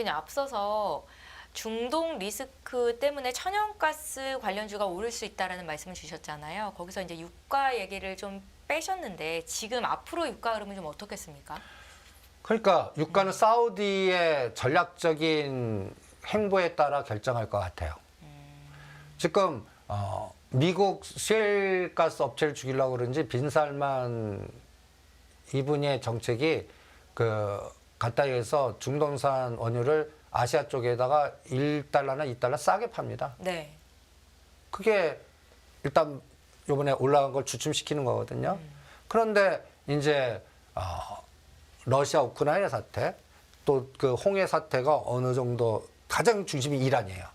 대표님 앞서서 중동 리스크 때문에 천연가스 관련주가 오를 수 있다라는 말씀을 주셨잖아요. 거기서 이제 유가 얘기를 좀 빼셨는데 지금 앞으로 유가 흐름은 좀 어떻겠습니까? 그러니까 유가는 사우디의 전략적인 행보에 따라 결정할 것 같아요. 지금 미국 셰일가스 업체를 죽이려고 그런지 빈살만 이분의 정책이 그 가타르에서 중동산 원유를 아시아 쪽에다가 1달러나 2달러 싸게 팝니다. 네. 그게 일단 요번에 올라간 걸 주춤시키는 거거든요. 그런데 이제 러시아 우크라이나 사태, 또 그 홍해 사태가 어느 정도 가장 중심이 이란이에요.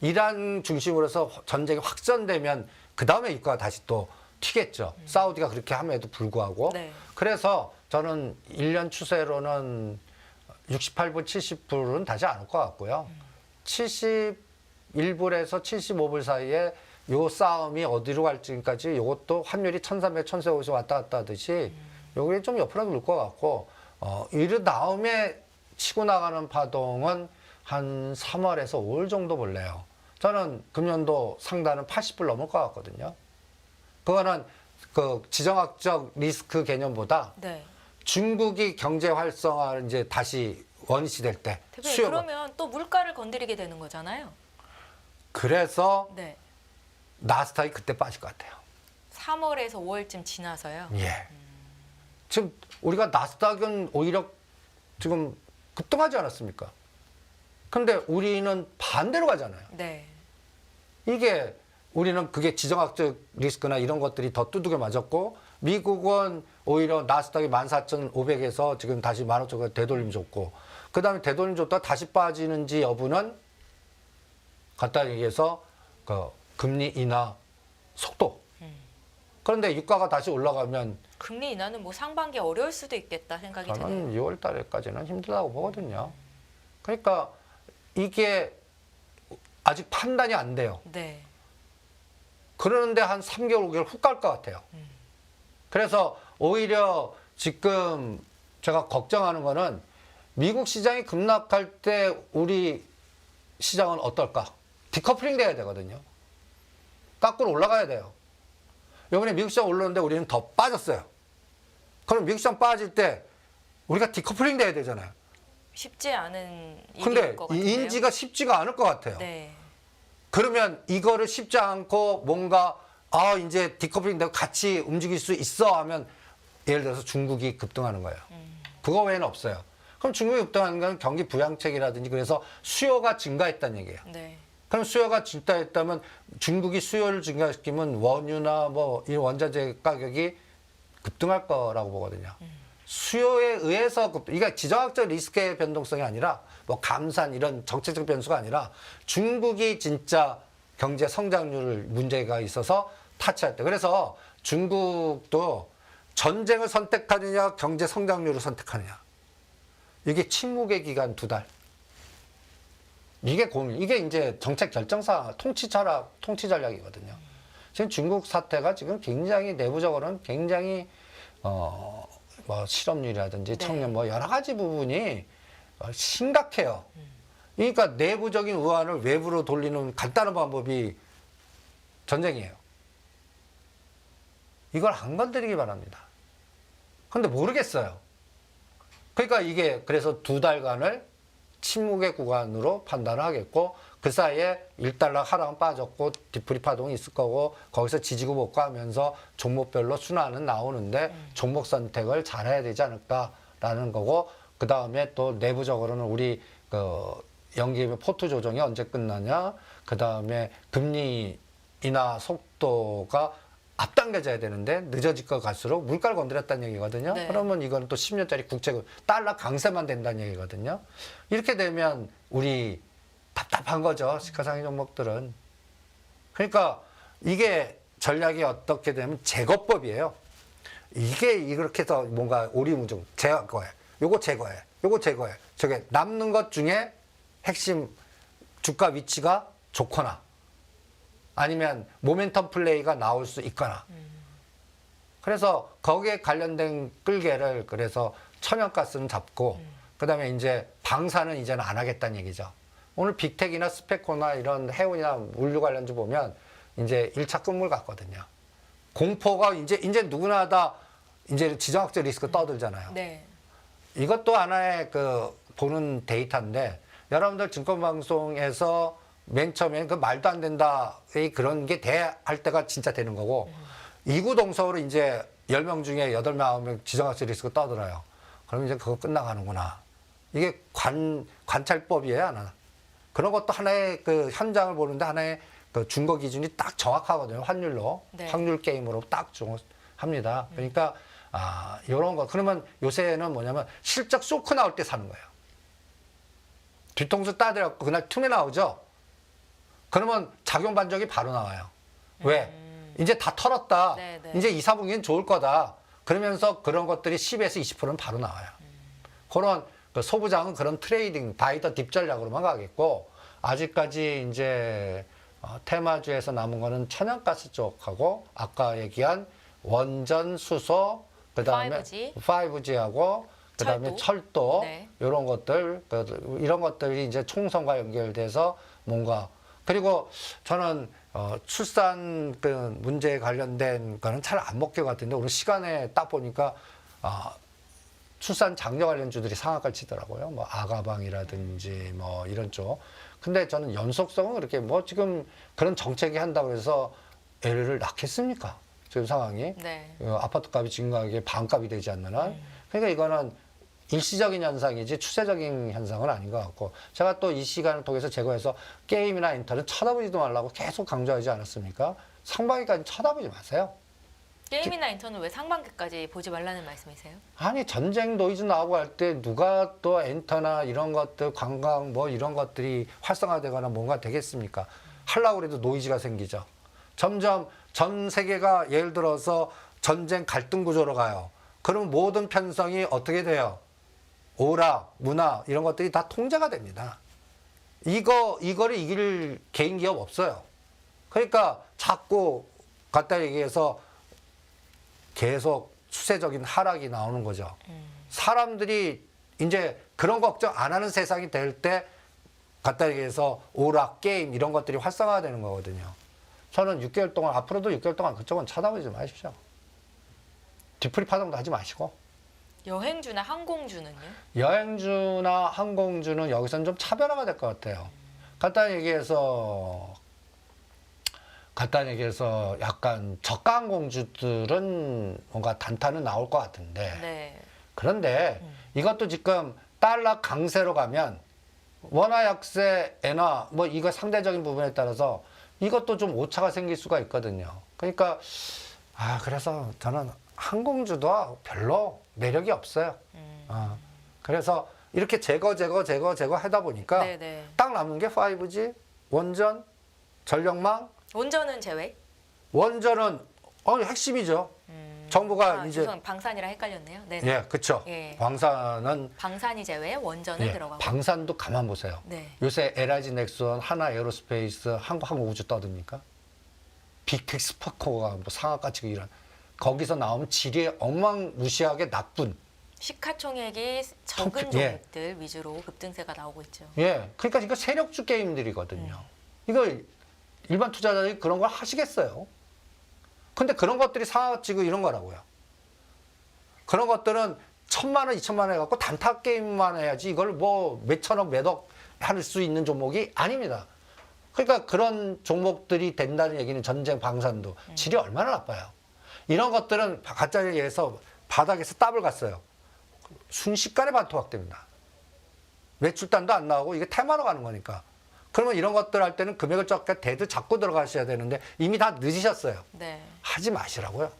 이란 중심으로 해서 전쟁이 확전되면 그 다음에 유가가 다시 또 튀겠죠. 사우디가 그렇게 함에도 불구하고. 네. 그래서 저는 1년 추세로는 68불, 70불은 다시 안 올 것 같고요. 71불에서 75불 사이에 요 싸움이 어디로 갈지까지 요것도 환율이 1300, 1450 왔다 갔다 하듯이 요게 좀 옆으로 돌 것 같고, 이르 다음에 치고 나가는 파동은 한 3월에서 5월 정도 볼래요. 저는 금년도 상단은 80불 넘을 것 같거든요. 그거는 그 지정학적 리스크 개념보다 네. 중국이 경제 활성화를 이제 다시 원위치 될 때 대표님 수요가. 그러면 또 물가를 건드리게 되는 거잖아요. 그래서 네. 나스닥이 그때 빠질 것 같아요. 3월에서 5월쯤 지나서요. 예. 지금 우리가 나스닥은 오히려 지금 급등하지 않았습니까? 근데 우리는 반대로 가잖아요. 네. 이게 우리는 그게 지정학적 리스크나 이런 것들이 더 두둑에 맞았고, 미국은 오히려 나스닥이 14,500에서 지금 다시 15,000가 되돌림 줬고, 그 다음에 되돌림 줬다가 다시 빠지는지 여부는 간단히 얘기해서 그 금리 인하 속도. 그런데 유가가 다시 올라가면 금리 인하는 뭐 상반기 어려울 수도 있겠다 생각이 드네요. 저는 6월 달에까지는 힘들다고 보거든요. 그러니까 이게 아직 판단이 안 돼요. 네. 그러는데 한 3개월, 5개월 훅 갈 것 같아요. 그래서 오히려 지금 제가 걱정하는 거는 미국 시장이 급락할 때 우리 시장은 어떨까? 디커플링 돼야 되거든요. 거꾸로 올라가야 돼요. 이번에 미국 시장 올랐는데 우리는 더 빠졌어요. 그럼 미국 시장 빠질 때 우리가 디커플링 돼야 되잖아요. 쉽지 않은 근데 일일 것 같은데요. 인지가 쉽지가 않을 것 같아요. 네. 그러면 이거를 쉽지 않고 뭔가 이제 디커플링 되고 같이 움직일 수 있어 하면 예를 들어서 중국이 급등하는 거예요. 그거 외에는 없어요. 그럼 중국이 급등하는 건 경기 부양책이라든지 그래서 수요가 증가했다는 얘기예요. 네. 그럼 수요가 증가했다면 중국이 수요를 증가시키면 원유나 뭐 이 원자재 가격이 급등할 거라고 보거든요. 수요에 의해서 이게 지정학적 리스크의 변동성이 아니라 뭐 감산 이런 정책적 변수가 아니라 중국이 진짜 경제 성장률 문제가 있어서 타치할 때. 그래서 중국도 전쟁을 선택하느냐 경제 성장률을 선택하느냐. 이게 침묵의 기간 2달. 이게 고민. 이게 이제 정책 결정사 통치 철학, 통치 전략이거든요. 지금 중국 사태가 지금 굉장히 내부적으로는 굉장히 뭐 실업률이라든지 청년 뭐 여러 가지 부분이 심각해요. 그러니까 내부적인 우환을 외부로 돌리는 간단한 방법이 전쟁이에요. 이걸 안 건드리기 바랍니다. 근데 모르겠어요. 그러니까 이게 그래서 2달간을 침묵의 구간으로 판단을 하겠고, 그 사이에 1달러 하락은 빠졌고 디프리 파동이 있을 거고, 거기서 지지고 볶고 하면서 종목별로 순환은 나오는데 종목 선택을 잘해야 되지 않을까라는 거고, 그 다음에 또 내부적으로는 우리 그 연기금의 포트 조정이 언제 끝나냐, 그 다음에 금리 인하 속도가 앞당겨져야 되는데 늦어질 것 갈수록 물가를 건드렸다는 얘기거든요. 네. 그러면 이거는 또 10년짜리 국채 달러 강세만 된다는 얘기거든요. 이렇게 되면 우리 답답한 거죠. 시가상위 종목들은. 그러니까 이게 전략이 어떻게 되면 제거법이에요. 이게 이렇게 해서 뭔가 오리무중 제거해. 요거 제거해. 요거 제거해. 저게 남는 것 중에 핵심 주가 위치가 좋거나 아니면 모멘텀 플레이가 나올 수 있거나. 그래서 거기에 관련된 끌개를 그래서 천연가스는 잡고 그다음에 이제 방사는 이제는 안 하겠다는 얘기죠. 오늘 빅텍이나 스페코나 이런 해운이나 물류 관련주 보면 이제 1차 끝물 같거든요. 공포가 이제 누구나 다 이제 지정학적 리스크 떠들잖아요. 네. 이것도 하나의 그 보는 데이터인데 여러분들 증권방송에서 맨 처음에는 그 말도 안 된다 그런 게 할 때가 진짜 되는 거고 이구동성으로 이제 10명 중에 8명, 9명 지정학적 리스크 떠들어요. 그럼 이제 그거 끝나가는구나. 이게 관찰법이에요, 하나. 그런 것도 하나의 그 현장을 보는데 하나의 그 준거 기준이 딱 정확하거든요. 환율로. 네. 확률 게임으로 딱 합니다. 그러니까, 요런 거. 그러면 요새는 뭐냐면 실적 쇼크 나올 때 사는 거예요. 뒤통수 따들어갖고 그날 틈에 나오죠? 그러면 작용 반적이 바로 나와요. 왜? 이제 다 털었다. 네, 네. 이제 2, 4분기는 좋을 거다. 그러면서 그런 것들이 10에서 20%는 바로 나와요. 그런 그 소부장은 그런 트레이딩, 바이 더 딥 전략으로만 가겠고, 아직까지 이제 테마주에서 남은 거는 천연가스 쪽하고, 아까 얘기한 원전, 수소, 그 다음에 5G하고, 그 다음에 철도, 네. 이런 것들, 이런 것들이 이제 총선과 연결돼서 뭔가, 그리고 저는 출산 그 문제에 관련된 거는 잘 안 먹힐 것 같은데, 오늘 시간에 딱 보니까, 출산 장려 관련주들이 상한가를 치더라고요. 뭐 아가방이라든지 뭐 이런 쪽. 근데 저는 연속성은 그렇게 뭐 지금 그런 정책이 한다고 해서 애를 낳겠습니까? 지금 상황이. 네. 아파트 값이 지금 가격에 반값이 되지 않는 한. 그러니까 이거는 일시적인 현상이지 추세적인 현상은 아닌 것 같고, 제가 또 이 시간을 통해서 제거해서 게임이나 인터넷 쳐다보지도 말라고 계속 강조하지 않았습니까? 상반기까지 쳐다보지 마세요. 게임이나 인터넷 왜 상반기까지 보지 말라는 말씀이세요? 아니 전쟁 노이즈 나오고 할 때 누가 또 엔터나 이런 것들 관광 뭐 이런 것들이 활성화되거나 뭔가 되겠습니까? 하려고 해도 노이즈가 생기죠. 점점 전 세계가 예를 들어서 전쟁 갈등 구조로 가요. 그럼 모든 편성이 어떻게 돼요? 오락, 문화 이런 것들이 다 통제가 됩니다. 이거를 이길 개인 기업 없어요. 그러니까 자꾸 갖다 얘기해서 계속 추세적인 하락이 나오는 거죠. 사람들이 이제 그런 걱정 안 하는 세상이 될 때 갖다 얘기해서 오락, 게임 이런 것들이 활성화되는 거거든요. 저는 6개월 동안, 앞으로도 6개월 동안 그쪽은 쳐다보지 마십시오. 뒤풀이 파동도 하지 마시고. 여행주나 항공주는요? 여행주나 항공주는 여기서는 좀 차별화가 될 것 같아요. 간단히 얘기해서 약간 저가 항공주들은 뭔가 단타는 나올 것 같은데. 네. 그런데 이것도 지금 달러 강세로 가면 원화 약세, 엔화 뭐 이거 상대적인 부분에 따라서 이것도 좀 오차가 생길 수가 있거든요. 그러니까 그래서 저는 항공주도 별로 매력이 없어요. 그래서 이렇게 제거 하다 보니까 네네. 딱 남는 게 5G, 원전, 전력망. 원전은 제외? 원전은 핵심이죠. 정부가 이제 죄송합니다. 방산이랑 헷갈렸네요. 네. 예, 그렇죠. 예. 방사는 방산이 제외, 원전은 들어가고. 방산도 가만 보세요. 네. 요새 LIG 넥슨, 하나 에어로스페이스, 한국우주 떠듭니까? 빅텍 스파코가 뭐 상하가 치고 이런 거기서 나오면 질이 엉망무시하게 나쁜. 시가총액이 적은 예. 종목들 위주로 급등세가 나오고 있죠. 예, 그러니까 이거 세력주 게임들이거든요. 이거 일반 투자자들이 그런 걸 하시겠어요? 근데 그런 것들이 상하가 치고 이런 거라고요. 그런 것들은 1,000만 원, 2,000만 원 해갖고 단타 게임만 해야지 이걸 뭐 몇천억, 몇억 할 수 있는 종목이 아닙니다. 그러니까 그런 종목들이 된다는 얘기는 전쟁 방산도 질이 얼마나 나빠요. 이런 것들은 가짜에 의해서 바닥에서 더블 갔어요. 순식간에 반토막됩니다. 매출단도 안 나오고 이게 테마로 가는 거니까. 그러면 이런 것들 할 때는 금액을 적게 대도 잡고 들어가셔야 되는데 이미 다 늦으셨어요. 네. 하지 마시라고요.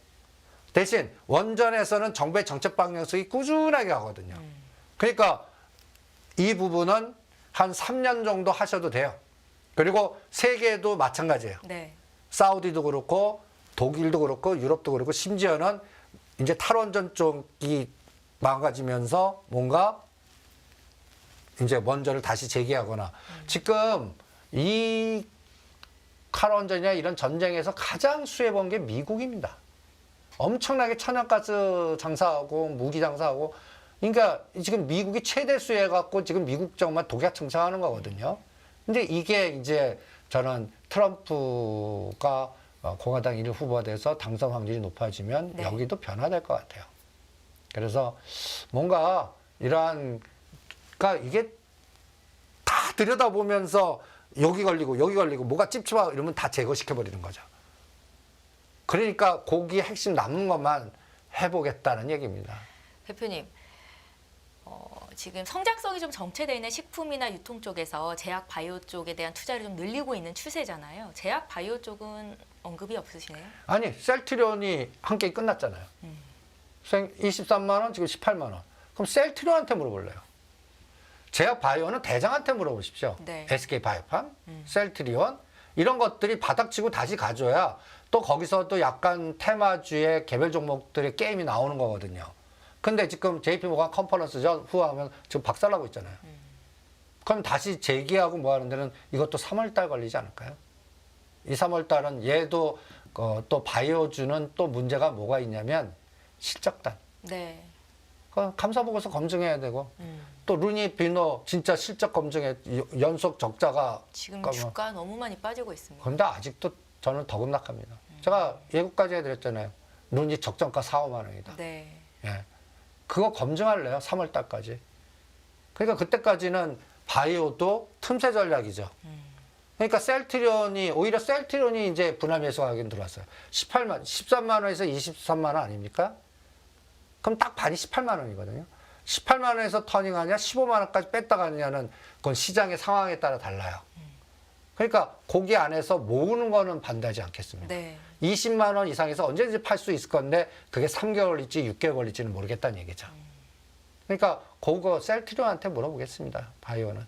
대신 원전에서는 정부의 정책 방향성이 꾸준하게 가거든요. 그러니까 이 부분은 한 3년 정도 하셔도 돼요. 그리고 세계도 마찬가지예요. 네. 사우디도 그렇고 독일도 그렇고 유럽도 그렇고 심지어는 이제 탈원전 쪽이 망가지면서 뭔가 이제 원전을 다시 재개하거나 지금 이 탈원전이나 이런 전쟁에서 가장 수혜본 게 미국입니다. 엄청나게 천연가스 장사하고 무기 장사하고 그러니까 지금 미국이 최대 수혜해갖고 지금 미국 정말 독야청청하는 거거든요. 근데 이게 이제 저는 트럼프가 공화당 1위 후보가 돼서 당선 확률이 높아지면 네. 여기도 변화될 것 같아요. 그래서 뭔가 이러한, 그러니까 이게 다 들여다보면서 여기 걸리고 뭐가 찝찝하고 이러면 다 제거시켜버리는 거죠. 그러니까 거기 핵심 남는 것만 해보겠다는 얘기입니다. 대표님, 지금 성장성이 좀 정체되어 있는 식품이나 유통 쪽에서 제약 바이오 쪽에 대한 투자를 좀 늘리고 있는 추세잖아요. 제약 바이오 쪽은 언급이 없으시네요. 아니, 셀트리온이 한 게임 끝났잖아요. 23만 원, 지금 18만 원. 그럼 셀트리온한테 물어볼래요. 제약 바이오는 대장한테 물어보십시오. 네. SK 바이오팜, 셀트리온 이런 것들이 바닥치고 다시 가져야 또 거기서도 약간 테마주의 개별 종목들의 게임이 나오는 거거든요. 근데 지금 JP모간 컨퍼런스 전 후하면 지금 박살나고 있잖아요. 그럼 다시 재기하고 뭐 하는 데는 이것도 3월 달 걸리지 않을까요? 이 3월 달은 얘도 또 바이오주는 또 문제가 뭐가 있냐면 실적단. 네. 감사 보고서 검증해야 되고 또 루니 비노 진짜 실적 검증에 연속 적자가 지금 그러니까 뭐 주가 너무 많이 빠지고 있습니다. 그런데 아직도 저는 더급락합니다. 제가 예고까지 해드렸잖아요. 루니 적정가 4, 5만 원이다. 네. 예. 그거 검증할래요. 3월 달까지. 그러니까 그때까지는 바이오도 틈새 전략이죠. 그러니까 오히려 셀트리온이 이제 분할 매수 가격이 들어왔어요. 13만 원에서 23만 원 아닙니까? 그럼 딱 반이 18만 원이거든요. 18만 원에서 터닝하냐, 15만 원까지 뺐다 가느냐는 그건 시장의 상황에 따라 달라요. 그러니까 거기 안에서 모으는 거는 반대하지 않겠습니다. 네. 20만 원 이상에서 언제든지 팔 수 있을 건데 그게 3개월 걸릴지 6개월 걸릴지는 모르겠다는 얘기죠. 그러니까 그거 셀트리온한테 물어보겠습니다. 바이오는.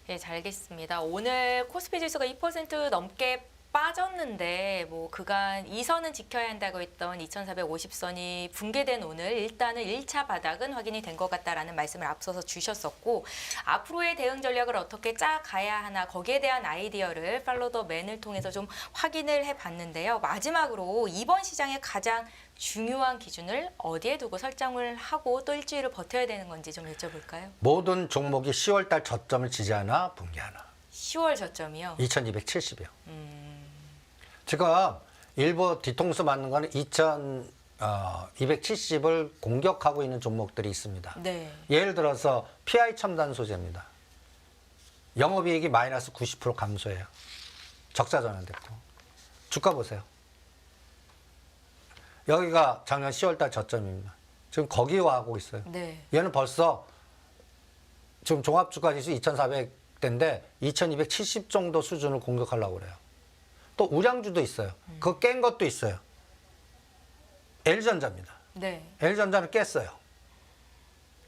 예, 잘 알겠습니다. 오늘 코스피 지수가 2% 넘게 빠졌는데 뭐 그간 2선은 지켜야 한다고 했던 2450선이 붕괴된 오늘 일단은 1차 바닥은 확인이 된 것 같다라는 말씀을 앞서서 주셨었고 앞으로의 대응 전략을 어떻게 짜가야 하나 거기에 대한 아이디어를 팔로우 더 맨을 통해서 좀 확인을 해봤는데요. 마지막으로 이번 시장의 가장 중요한 기준을 어디에 두고 설정을 하고 또 일주일을 버텨야 되는 건지 좀 여쭤볼까요? 모든 종목이 10월 달 저점을 지지하나 붕괴하나. 10월 저점이요. 2270이요. 지금 일부 뒤통수 맞는 거는 2270을 공격하고 있는 종목들이 있습니다. 네. 예를 들어서 PI 첨단 소재입니다. 영업이익이 마이너스 90% 감소해요. 적자 전환됐고. 주가 보세요. 여기가 작년 10월달 저점입니다. 지금 거기 와 하고 있어요. 네. 얘는 벌써 지금 종합주가지수 2400대인데 2270 정도 수준을 공격하려고 그래요. 또 우량주도 있어요. 그거 깬 것도 있어요. L전자입니다. 네. L전자는 깼어요.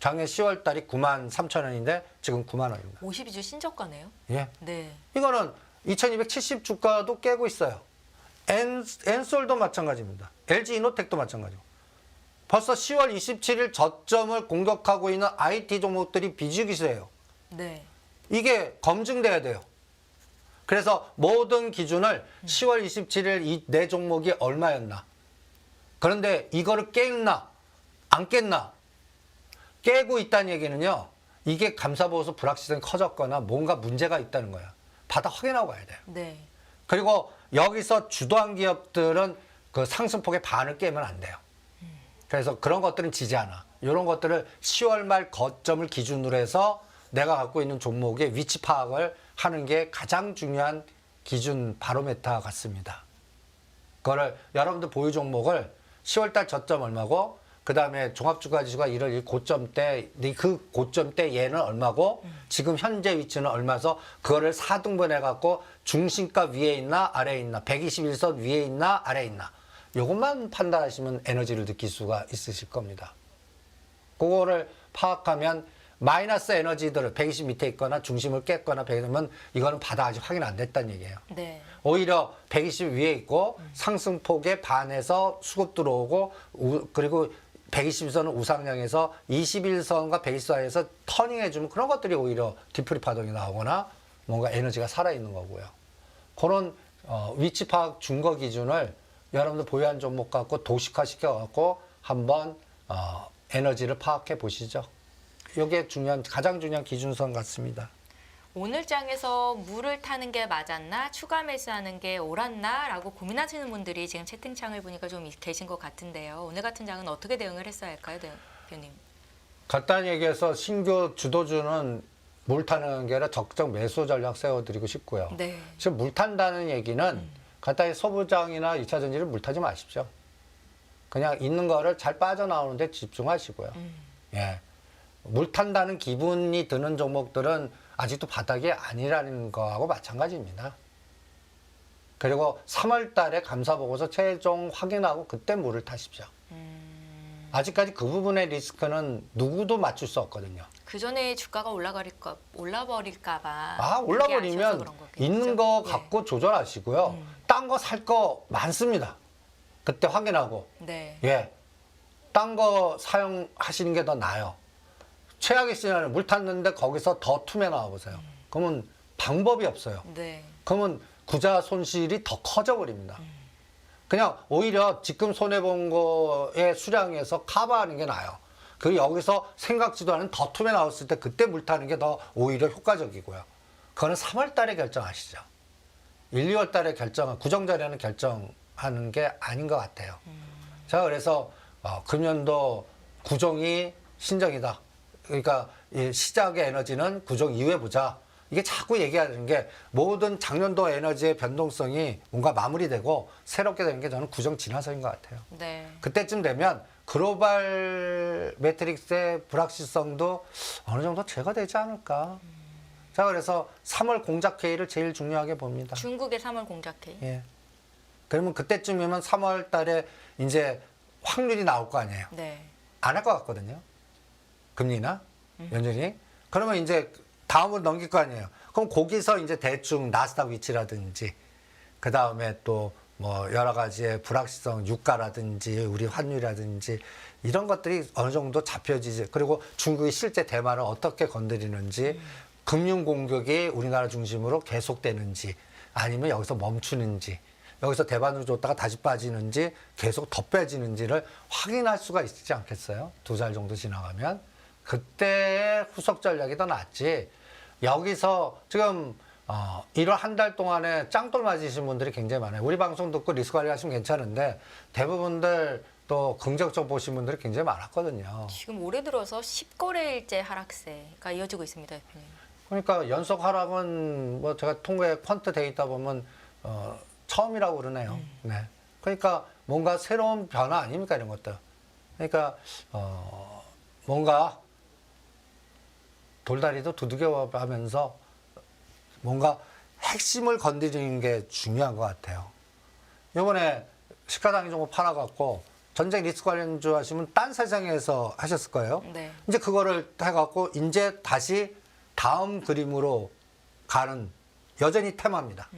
작년 10월 달이 93,000원인데 지금 9만 원입니다. 52주 신저가네요. 예. 네. 이거는 2270 주가도 깨고 있어요. 엔솔도 마찬가지입니다. LG 이노텍도 마찬가지고. 벌써 10월 27일 저점을 공격하고 있는 IT 종목들이 비주기세예요. 네. 이게 이게 검증돼야 돼요. 그래서 모든 기준을 10월 27일 이 네 종목이 얼마였나. 그런데 이거를 깼나 안 깼나. 깨고 있다는 얘기는요. 이게 감사보고서 불확실성이 커졌거나 뭔가 문제가 있다는 거야. 받아 확인하고 가야 돼요. 네. 그리고 여기서 주도한 기업들은 그 상승폭의 반을 깨면 안 돼요. 그래서 그런 것들은 지지 않아. 이런 것들을 10월 말 거점을 기준으로 해서 내가 갖고 있는 종목의 위치 파악을 하는 게 가장 중요한 기준 바로메타 같습니다. 그거를 여러분들 보유 종목을 10월 달 저점 얼마고 그 다음에 종합주가지수가 1월 1일 고점 때 그 고점 때 얘는 얼마고 지금 현재 위치는 얼마서 그거를 4등분 해갖고 중심가 위에 있나 아래에 있나 121선 위에 있나 아래에 있나 이것만 판단하시면 에너지를 느낄 수가 있으실 겁니다. 그거를 파악하면 마이너스 에너지들을 120 밑에 있거나 중심을 깼거나 그러면 이거는 바닥 아직 확인 안 됐다는 얘기예요. 네. 오히려 120 위에 있고 상승폭에 반해서 수급 들어오고 그리고 120선은 우상향해서 21선과 120 사이에서 터닝해주면 그런 것들이 오히려 뒤풀이 파동이 나오거나 뭔가 에너지가 살아있는 거고요. 그런 위치 파악 준거 기준을 여러분들 보유한 종목 갖고 도식화 시켜갖고 한번 에너지를 파악해 보시죠. 이게 가장 중요한 기준선 같습니다. 오늘 장에서 물을 타는 게 맞았나 추가 매수하는 게 옳았나라고 고민하시는 분들이 지금 채팅창을 보니까 좀 계신 것 같은데요. 오늘 같은 장은 어떻게 대응을 했어야 할까요, 대표님? 간단히 얘기해서 신규 주도주는 물 타는 게 아니라 적정 매수 전략 세워드리고 싶고요. 네. 지금 물 탄다는 얘기는 간단히 소부장이나 2차 전지를 물 타지 마십시오. 그냥 있는 거를 잘 빠져나오는 데 집중하시고요. 예. 물 탄다는 기분이 드는 종목들은 아직도 바닥이 아니라는 거하고 마찬가지입니다. 그리고 3월 달에 감사 보고서 최종 확인하고 그때 물을 타십시오. 아직까지 그 부분의 리스크는 누구도 맞출 수 없거든요. 그 전에 주가가 올라버릴까 봐. 아, 올라버리면 있는 거 갖고 조절하시고요. 딴 거 살 거 많습니다. 그때 확인하고. 네. 예. 딴 거 사용하시는 게 더 나아요. 최악의 시나리오 물 탔는데 거기서 더 투매 나와 보세요. 그러면 방법이 없어요. 네. 그러면 구자 손실이 더 커져 버립니다. 그냥 오히려 지금 손해본 거의 수량에서 커버하는 게 나아요. 그 여기서 생각지도 않은 더 투매 나왔을 때 그때 물 타는 게 더 오히려 효과적이고요. 그거는 3월 달에 결정하시죠. 1, 2월 달에 구정자리에는 결정하는 게 아닌 것 같아요. 자, 그래서 금년도 구정이 신정이다. 그러니까 이 시작의 에너지는 구정 이후에 보자. 이게 자꾸 얘기하는 게 모든 작년도 에너지의 변동성이 뭔가 마무리되고 새롭게 되는 게 저는 구정 지나서인 것 같아요. 네. 그때쯤 되면 글로벌 매트릭스의 불확실성도 어느 정도 제거되지 않을까. 자, 그래서 3월 공작 회의를 제일 중요하게 봅니다. 중국의 3월 공작 회의. 예. 그러면 그때쯤이면 3월 달에 이제 확률이 나올 거 아니에요. 네. 안 할 것 같거든요. 금리나 연준이. 그러면 이제 다음으로 넘길 거 아니에요. 그럼 거기서 이제 대충 나스닥 위치라든지 그 다음에 또 뭐 여러 가지의 불확실성 유가라든지 우리 환율이라든지 이런 것들이 어느 정도 잡혀지지. 그리고 중국이 실제 대만을 어떻게 건드리는지 금융 공격이 우리나라 중심으로 계속되는지 아니면 여기서 멈추는지 여기서 대반으로 줬다가 다시 빠지는지 계속 더 빼지는지를 확인할 수가 있지 않겠어요? 2달 정도 지나가면. 그때의 후속 전략이 더 낫지. 여기서 지금 1월 한 달 동안에 짱돌 맞으신 분들이 굉장히 많아요. 우리 방송 듣고 리스크 관리하시면 괜찮은데 대부분들 또 긍정적 보신 분들이 굉장히 많았거든요. 지금 올해 들어서 10거래일째 하락세가 이어지고 있습니다, 대표님. 그러니까 연속 하락은 뭐 제가 통계 퀀트 데이터 보면 처음이라고 그러네요. 네. 그러니까 뭔가 새로운 변화 아닙니까 이런 것들. 그러니까 뭔가 돌다리도 두들겨가면서 뭔가 핵심을 건드리는 게 중요한 것 같아요. 이번에 시가당이 정도 팔아갖고 전쟁 리스크 관련주 하시면 딴 세상에서 하셨을 거예요. 네. 이제 그거를 해갖고 이제 다시 다음 그림으로 가는 여전히 테마입니다.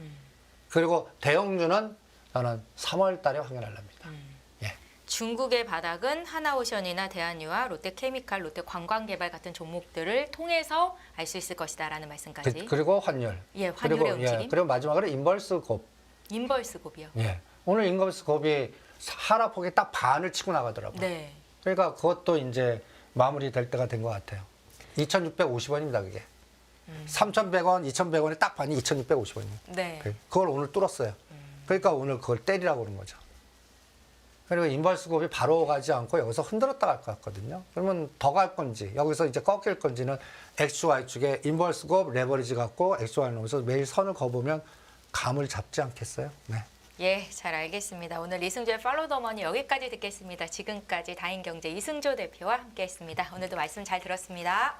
그리고 대형주는 저는 3월 달에 확인하렵니다. 예. 중국의 바닥은 하나오션이나 대한유와 롯데케미칼, 롯데관광개발 같은 종목들을 통해서 알 수 있을 것이다라는 말씀까지. 그리고 환율. 예, 환율의 그리고, 움직임. 그리고 마지막으로 인버스 곱. 인버스 곱이요. 예. 오늘 인버스 곱이 하락폭이 딱 반을 치고 나가더라고요. 네. 그러니까 그것도 이제 마무리될 때가 된 것 같아요. 2,650원입니다, 그게. 3,100원, 2,100원에 딱 반이 2,650원이에요. 네. 그걸 오늘 뚫었어요. 그러니까 오늘 그걸 때리라고 그런 거죠. 그리고 인버스 곱이 바로 가지 않고 여기서 흔들었다 갈 것 같거든요. 그러면 더 갈 건지 여기서 이제 꺾일 건지는 XY 축에 인버스 곱 레버리지 갖고 XY는 여기서 매일 선을 그어보면 감을 잡지 않겠어요? 네. 예, 잘 알겠습니다. 오늘 이승조의 팔로우 더 머니 여기까지 듣겠습니다. 지금까지 다인경제 이승조 대표와 함께했습니다. 오늘도 말씀 잘 들었습니다.